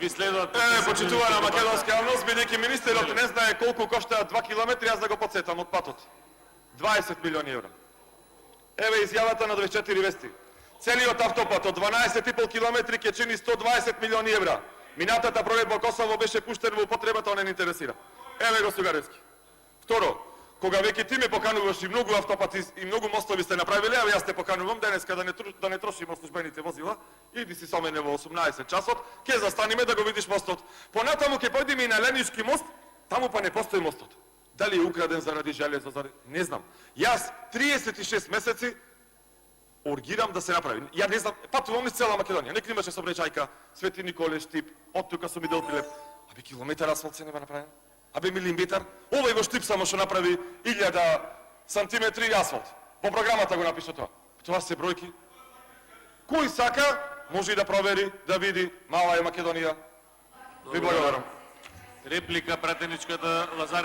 Ви следуват... Почитувана македонска јавност, бидејќи министерот не знае колку коштаат 2 километри, јас да го подсетам од патот. 20 милиони евра. Еве изјавата на 24 вести. Целиот автопат од 12,5 километри ќе чини 120 милиони евра. Минатата проредба Косово беше пуштен во употреба, тоа не ни интересира. Еве го Сугаревски. Второ, кога веќе ти ме покануваш и многу автопати и многу мостови сте направиле, а јас те поканувам денеска да не трошиме службените возила, иди си со мене во 18 часот, ќе застаниме да го видиш мостот. Понатаму ќе појдеме и на Ленички мост, таму па не постои мостот. Дали е украден заради железо, не знам. Јас 36 месеци оргирам да се направи. Ја не знам, патувам низ цела Македонија. Некој имаше Собречајка, Свети Николе, Штип, од тука со Мидел Пилеп. Абе километар асфалт се нема направен. Абе милиметар. Овој во Штип само што направи 1000 сантиметри асфалт. По програмата го напиша тоа. Тоа се бројки. Кој сака, може и да провери, да види. Мала е Македонија. Ви благодарам. Реплика пратеничката Лазар